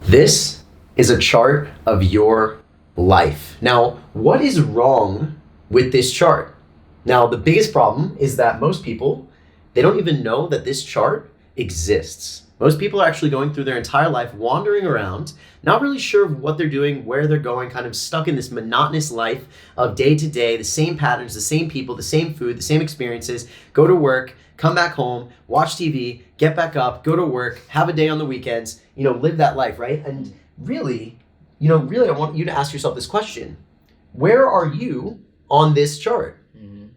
This is a chart of your life. Now, what is wrong with this chart? Now, the biggest problem is that most people, they don't even know that this chart exists. Most people are actually going through their entire life wandering around, not really sure of what they're doing, where they're going, kind of stuck in this monotonous life of day to day, the same patterns, the same people, the same food, the same experiences, go to work, come back home, watch TV, get back up, go to work, have a day on the weekends, live that life, right? And really, I want you to ask yourself this question. Where are you on this chart?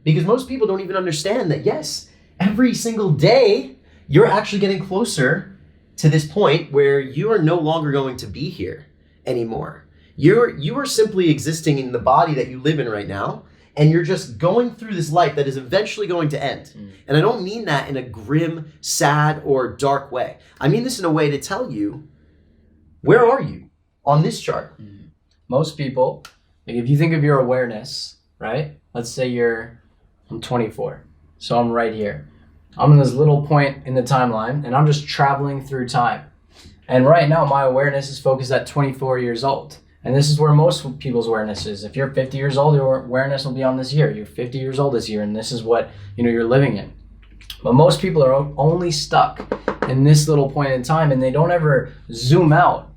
Because most people don't even understand that, yes, every single day, you're actually getting closer to this point where you are no longer going to be here anymore. You are simply existing in the body that you live in right now, and you're just going through this life that is eventually going to end. And I don't mean that in a grim, sad, or dark way. I mean this in a way to tell you, where are you on this chart? Most people, if you think of your awareness, right? Let's say I'm 24, so I'm right here. I'm in this little point in the timeline, and I'm just traveling through time. And right now, my awareness is focused at 24 years old. And this is where most people's awareness is. If you're 50 years old, your awareness will be on this year. You're 50 years old this year, and this is what you're living in. But most people are only stuck in this little point in time, and they don't ever zoom out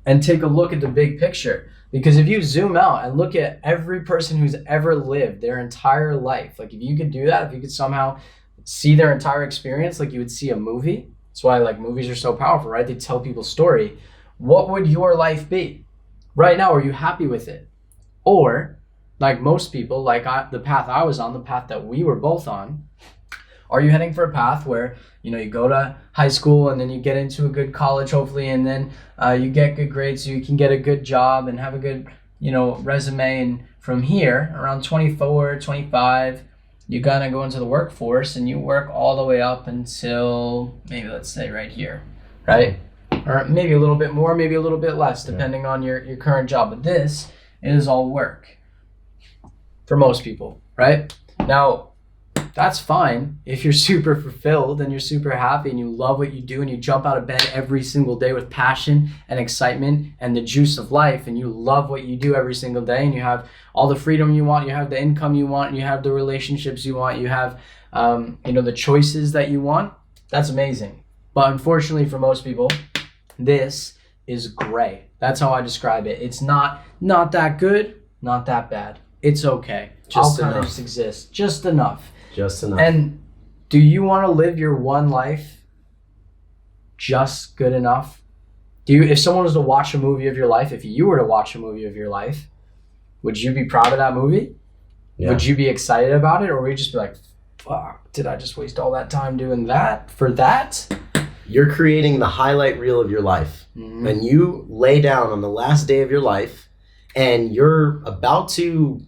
and take a look at the big picture. Because if you zoom out and look at every person who's ever lived their entire life, like if you could do that, if you could somehow see their entire experience like you would see a movie. That's why movies are so powerful, right? They tell people's story. What would your life be? Right now, are you happy with it? Or, like most people, the path I was on, the path that we were both on, are you heading for a path where, you go to high school and then you get into a good college, hopefully, and then you get good grades so you can get a good job and have a good, resume. And from here, around 24, 25, you're gonna go into the workforce and you work all the way up until maybe, let's say, right here, right? Or maybe a little bit more, maybe a little bit less, depending on your current job. But this is all work for most people, right? Now, that's fine if you're super fulfilled and you're super happy and you love what you do and you jump out of bed every single day with passion and excitement and the juice of life, and you love what you do every single day, and you have all the freedom you want, you have the income you want, and you have the relationships you want, you have the choices that you want. That's amazing. But unfortunately for most people, this is gray. That's how I describe it. It's not that good, not that bad. It's okay. Just I'll enough. kind of exist. Just enough. Just enough. And do you want to live your one life just good enough? If someone was to watch a movie of your life, if you were to watch a movie of your life, would you be proud of that movie? Yeah. Would you be excited about it? Or would you just be like, fuck, did I just waste all that time doing that for that? You're creating the highlight reel of your life. And you lay down on the last day of your life and you're about to,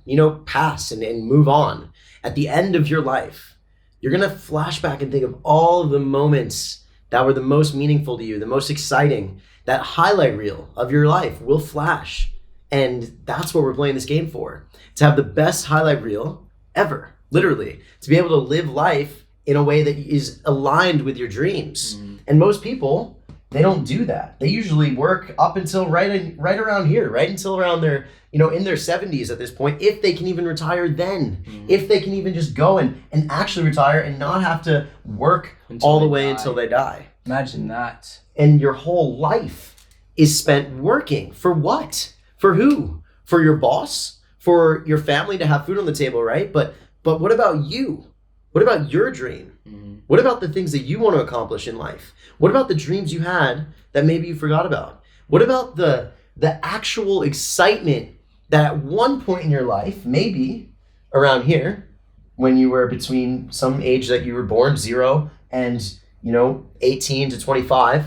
pass and move on. At the end of your life, you're going to flash back and think of all of the moments that were the most meaningful to you, the most exciting. That highlight reel of your life will flash. And that's what we're playing this game for. To have the best highlight reel ever, literally. To be able to live life in a way that is aligned with your dreams. And most people, they don't do that. They usually work up until right around here, right until around their, in their 70s at this point, if they can even retire then, if they can even just go and actually retire and not have to work all the way until they die. Imagine that. And your whole life is spent working. For what? For who? For your boss? For your family to have food on the table, right? But what about you? What about your dream? What about the things that you want to accomplish in life? What about the dreams you had that maybe you forgot about? What about the actual excitement that at one point in your life, maybe around here, when you were between some age that you were born, 0 and 18 to 25,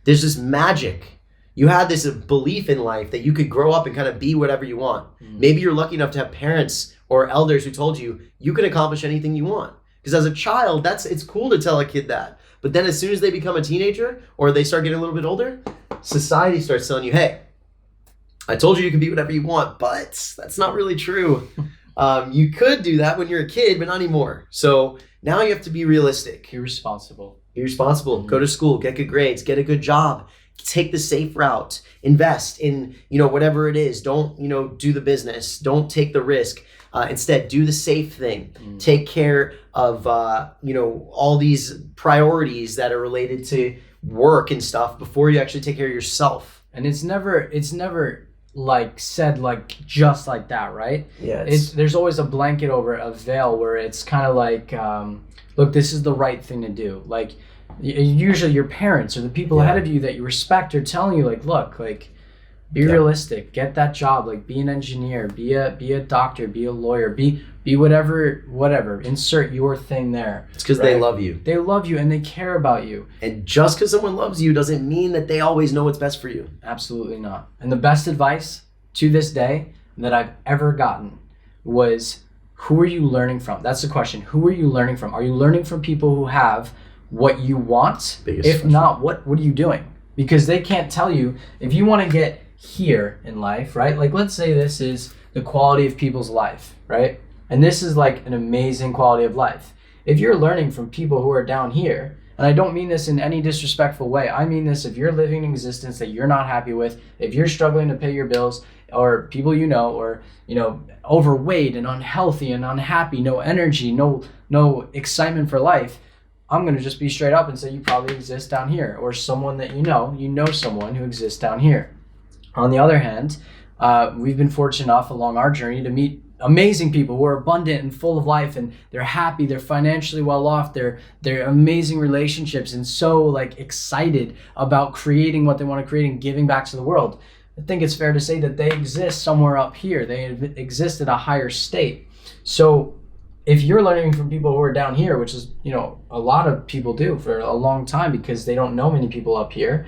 there's this magic. You had this belief in life that you could grow up and kind of be whatever you want. Maybe you're lucky enough to have parents or elders who told you can accomplish anything you want. Because as a child, it's cool to tell a kid that. But then as soon as they become a teenager or they start getting a little bit older, society starts telling you, hey, I told you can be whatever you want, but that's not really true. You could do that when you're a kid, but not anymore. So now you have to be realistic. Be responsible. Be responsible. Go to school, get good grades, get a good job, take the safe route, invest in, whatever it is. Don't, do the business. Don't take the risk. Instead, do the safe thing. Take care of, all these priorities that are related to work and stuff before you actually take care of yourself. And it's never like said like just like that, right? Yeah. There's always a blanket over it, a veil, where it's kind of like, look, this is the right thing to do. Like usually your parents or the people ahead of you that you respect are telling you like, look, like be realistic, get that job, like be an engineer, be a doctor, be a lawyer, be whatever, insert your thing there. It's because they love you. They love you and they care about you. And just because someone loves you doesn't mean that they always know what's best for you. Absolutely not. And the best advice to this day that I've ever gotten was, who are you learning from? That's the question. Who are you learning from? Are you learning from people who have what you want? If question. Not, what are you doing? Because they can't tell you, if you want to get here in life, right? Like, let's say this is the quality of people's life, right? And this is like an amazing quality of life. If you're learning from people who are down here, and I don't mean this in any disrespectful way, I mean this, if you're living an existence that you're not happy with, if you're struggling to pay your bills, or people or overweight and unhealthy and unhappy, no energy, no excitement for life, I'm going to just be straight up and say you probably exist down here, or someone that you know someone who exists down here. On the other hand, we've been fortunate enough along our journey to meet amazing people who are abundant and full of life, and they're happy, they're financially well off, they're amazing relationships, and so like excited about creating what they want to create and giving back to the world. I think it's fair to say that they exist somewhere up here. They exist at a higher state. So if you're learning from people who are down here, which is, a lot of people do for a long time because they don't know many people up here,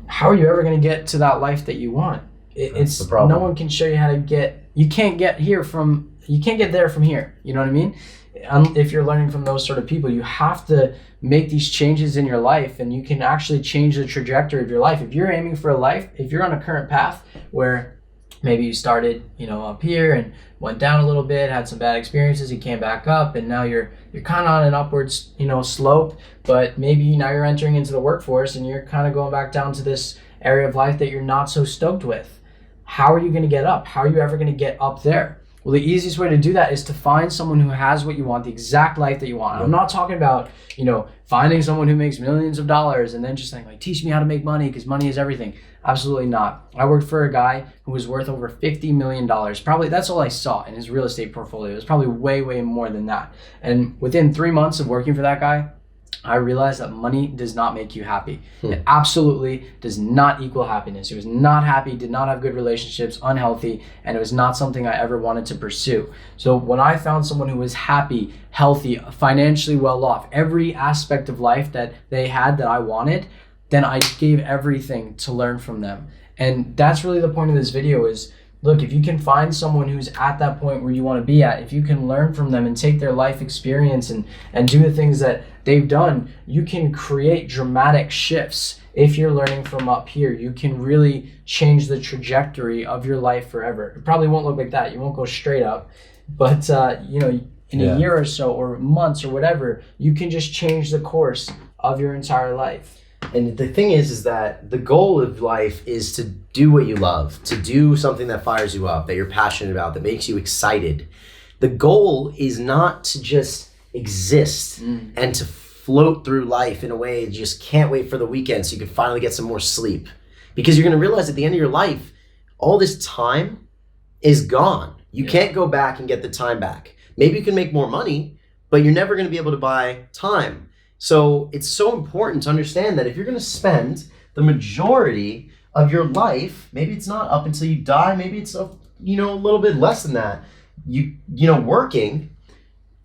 how are you ever going to get to that life that you want? It's the problem. No one can show you how to get. You can't get there from here. You know what I mean? If you're learning from those sort of people, you have to make these changes in your life, and you can actually change the trajectory of your life. If you're aiming for a life, if you're on a current path where maybe you started, up here and went down a little bit, had some bad experiences, you came back up, and now you're kind of on an upwards, slope, but maybe now you're entering into the workforce and you're kind of going back down to this area of life that you're not so stoked with. How are you going to get up? How are you ever going to get up there? Well, the easiest way to do that is to find someone who has what you want, the exact life that you want. I'm not talking about, finding someone who makes millions of dollars and then just saying, like, teach me how to make money because money is everything. Absolutely not. I worked for a guy who was worth over $50 million. Probably that's all I saw in his real estate portfolio. It was probably way, way more than that. And within 3 months of working for that guy, I realized that money does not make you happy. It absolutely does not equal happiness. He was not happy, did not have good relationships, unhealthy, and it was not something I ever wanted to pursue. So when I found someone who was happy, healthy, financially well off, every aspect of life that they had that I wanted, then I gave everything to learn from them. And that's really the point of this video is, look, if you can find someone who's at that point where you want to be at, if you can learn from them and take their life experience and do the things that they've done, you can create dramatic shifts. If you're learning from up here, you can really change the trajectory of your life forever. It probably won't look like that. You won't go straight up, but in a year or so or months or whatever, you can just change the course of your entire life. And the thing is that the goal of life is to do what you love, to do something that fires you up, that you're passionate about, that makes you excited. The goal is not to just exist and to float through life in a way you just can't wait for the weekend so you can finally get some more sleep. Because you're going to realize at the end of your life, all this time is gone. You can't go back and get the time back. Maybe you can make more money, but you're never going to be able to buy time. So it's so important to understand that if you're going to spend the majority of your life, maybe it's not up until you die, maybe it's a little bit less than that, working,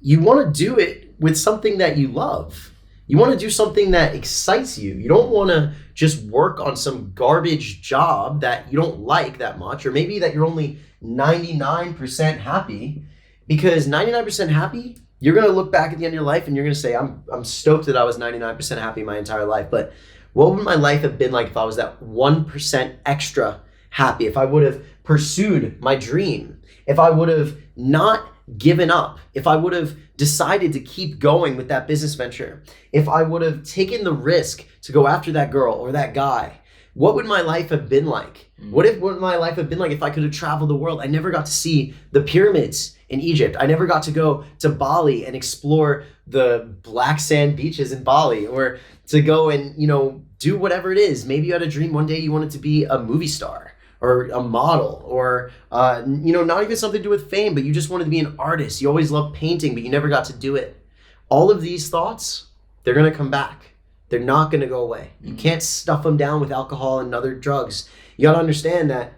you want to do it with something that you love. You want to do something that excites you. You don't want to just work on some garbage job that you don't like that much, or maybe that you're only 99% happy, because 99% happy, you're going to look back at the end of your life and you're going to say, I'm stoked that I was 99% happy my entire life. But what would my life have been like if I was that 1% extra happy? If I would have pursued my dream, if I would have not given up, if I would have decided to keep going with that business venture, if I would have taken the risk to go after that girl or that guy, What would my life have been like? What would my life have been like if I could have traveled the world? I never got to see the pyramids in Egypt. I never got to go to Bali and explore the black sand beaches in Bali, or to go and, do whatever it is. Maybe you had a dream one day you wanted to be a movie star or a model, or, not even something to do with fame, but you just wanted to be an artist. You always loved painting, but you never got to do it. All of these thoughts, they're going to come back. They're not going to go away. You can't stuff them down with alcohol and other drugs. You got to understand that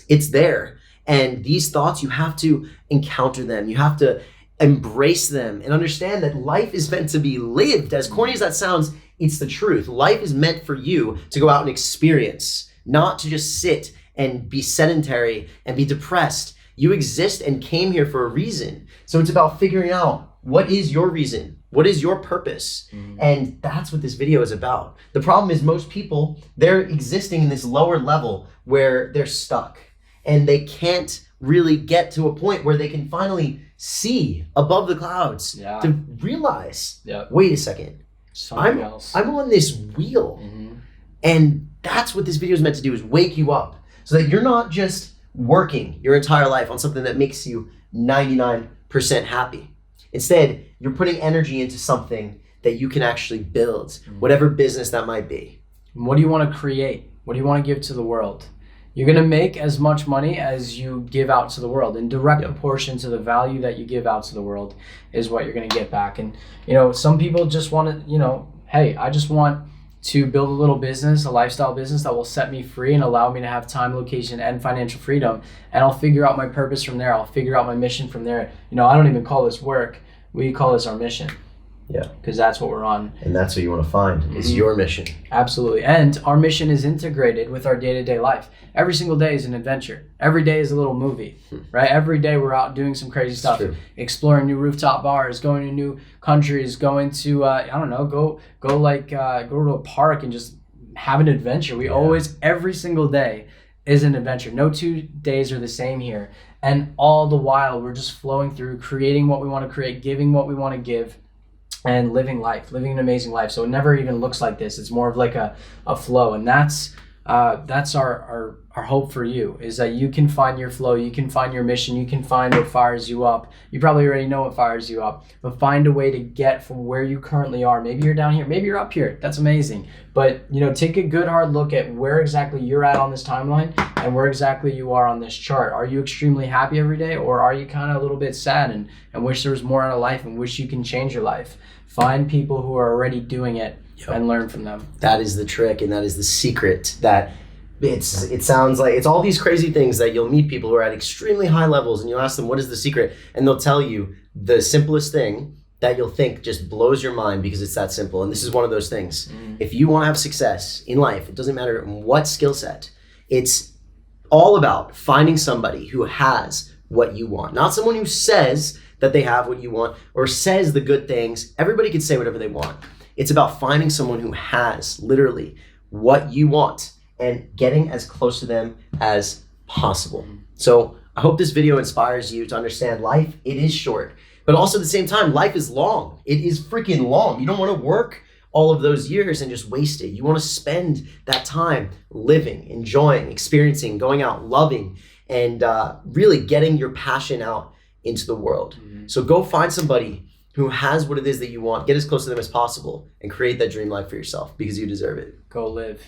it's there. And these thoughts, you have to encounter them. You have to embrace them and understand that life is meant to be lived. As corny as that sounds, it's the truth. Life is meant for you to go out and experience, not to just sit and be sedentary and be depressed. You exist and came here for a reason. So it's about figuring out, what is your reason? What is your purpose? And that's what this video is about. The problem is most people, they're existing in this lower level where they're stuck and they can't really get to a point where they can finally see above the clouds to realize, wait a second, I'm on this wheel. And that's what this video is meant to do, is wake you up so that you're not just working your entire life on something that makes you 99% happy. Instead, you're putting energy into something that you can actually build, whatever business that might be. What do you want to create? What do you want to give to the world? You're going to make as much money as you give out to the world. In direct proportion to the value that you give out to the world is what you're going to get back. And, some people just want to, hey, I just want to build a little business, a lifestyle business that will set me free and allow me to have time, location, and financial freedom. And I'll figure out my purpose from there. I'll figure out my mission from there. I don't even call this work. We call this our mission. Yeah. Because that's what we're on. And that's what you want to find, is your mission. Absolutely. And our mission is integrated with our day-to-day life. Every single day is an adventure. Every day is a little movie, right? Every day we're out doing some crazy stuff, exploring new rooftop bars, going to new countries, going to, go to a park and just have an adventure. We always, every single day is an adventure. No 2 days are the same here. And all the while we're just flowing through, creating what we want to create, giving what we want to give, and living an amazing life. So it never even looks like this. It's more of like a flow. And that's our hope for you, is that you can find your flow, you can find your mission, you can find what fires you up. You probably already know what fires you up, but find a way to get from where you currently are. Maybe you're down here, maybe you're up here. That's amazing. But take a good hard look at where exactly you're at on this timeline and where exactly you are on this chart. Are you extremely happy every day, or are you kind of a little bit sad and wish there was more out of life and wish you can change your life? Find people who are already doing it and learn from them. That is the trick, and that is the secret. That it sounds like it's all these crazy things that you'll meet people who are at extremely high levels, and you'll ask them, what is the secret? And they'll tell you the simplest thing that you'll think just blows your mind, because it's that simple. And this is one of those things. If you want to have success in life, it doesn't matter what skill set, it's all about finding somebody who has what you want, not someone who says that they have what you want or says the good things. Everybody can say whatever they want. It's about finding someone who has literally what you want and getting as close to them as possible. So I hope this video inspires you to understand life. It is short, but also at the same time, life is long. It is freaking long. You don't want to work all of those years and just waste it. You want to spend that time living, enjoying, experiencing, going out, loving, and really getting your passion out into the world. So go find somebody who has what it is that you want, get as close to them as possible, and create that dream life for yourself, because you deserve it. Go live.